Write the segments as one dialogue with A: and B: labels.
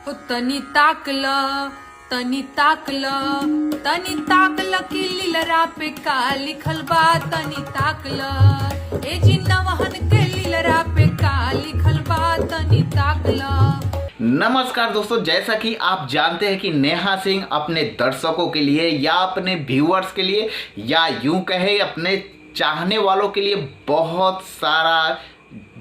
A: हो तनी ताकल कि लीलरा पे का लिखल बा। तनी ताकल ए जी नवहन के लीलरा पे का लिखल बा। तनी ताकल।
B: नमस्कार दोस्तों, जैसा कि आप जानते हैं कि नेहा सिंह अपने दर्शकों के लिए या अपने व्यूअर्स के लिए या यूं कहे अपने चाहने वालों के लिए बहुत सारा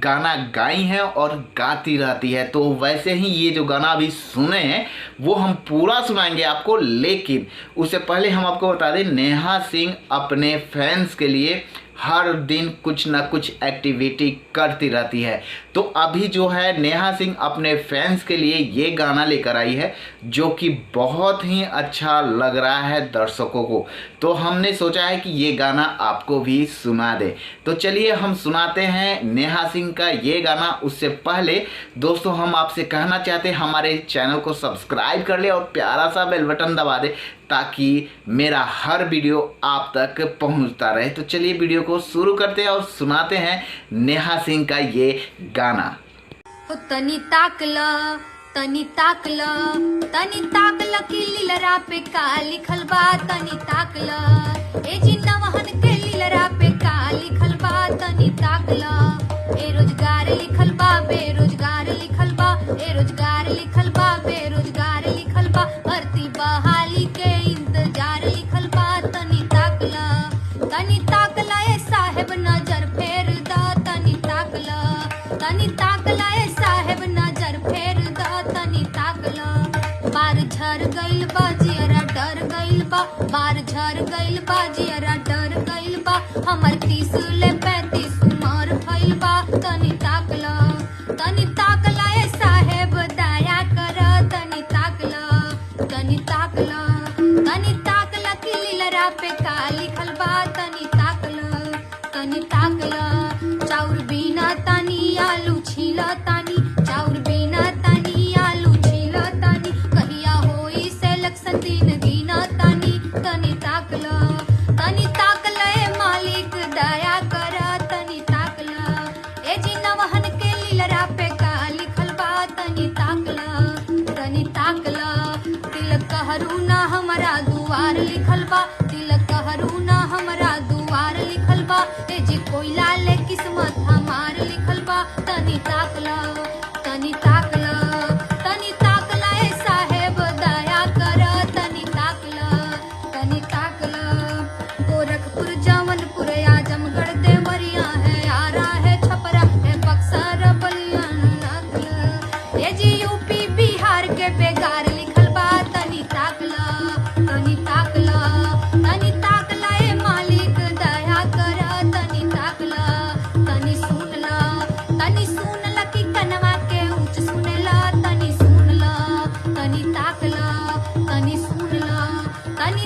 B: गाना गाई हैं और गाती रहती है। तो वैसे ही ये जो गाना अभी सुने हैं वो हम पूरा सुनाएंगे आपको, लेकिन उससे पहले हम आपको बता दें नेहा सिंह अपने फैंस के लिए हर दिन कुछ ना कुछ एक्टिविटी करती रहती है। तो अभी जो है नेहा सिंह अपने फैंस के लिए ये गाना लेकर आई है जो कि बहुत ही अच्छा लग रहा है दर्शकों को। तो हमने सोचा है कि ये गाना आपको भी सुना दे। तो चलिए हम सुनाते हैं नेहा सिंह का ये गाना। उससे पहले दोस्तों हम आपसे कहना चाहते हैं हमारे चैनल को सब्सक्राइब कर ले और प्यारा सा बेल बटन दबा दे ताकि मेरा हर वीडियो आप तक पहुंचता रहे। तो चलिए वीडियो को शुरू करते हैं और सुनाते हैं नेहा सिंह का ये गाना।
A: हो तनी ताकल कि लीलरा पे का लिखल बा। तनी ताकल ए जी नवहन के लीलरा पे का लिखल बा। तनी ताकल ए रोजगार लिखल बा, बेरोजगार लिखल बा। ए रोजगार लिखल बा, बेरोजगार लिखल बा। भर्ती बहाली के इंतजार लिखल बा। तनी ताकल ए साहेब नजर फेर दा। तनी ताकल ए साहेब नजर फेर दा। तनी ताकल बार झर गइल बा जियरा डर गइल बा। बार झर गइल बा जियरा डर गइल बा। हमर 30 ले 35 उमर भइल बा। तनी ताकल ए साहेब दया कर। तनी ताकल कि लीलरा पे का लिखल बा। तनी ताकल चाउर बिना तानी आलू छील तानी। चाउर बिना तानी आलू छील तानी। कहिया होई सेलेक्शन दिन गिना तानी। तनी ताकल ए मालिक दया कर। तनी ताकल ए जी नवहन के लीलरा पे का लिखल बा। तनी ताकल तिलक हरू ना हमरा दुआर लिखल बा। तिलक हरू ना हमरा दुआर लिखल बा। ए जी कोयला ले किस्मत हमार लिखल बा। तनी ताकल ए साहेब दया कर। तनी ताकल गोरखपुर जौनपुर आजमगढ़ देवरिया है, आरा है, छपरा है, बक्सर बलिया नगल। ए जी यूपी बिहार के बेगार लिखल बा। तनी ताकल ए मालिक दया कर। तनी सुन ल कि कनवा के ऊंच सुनेला। तनी सुन ल, तनी ताकल, तनी सुन ल, तनी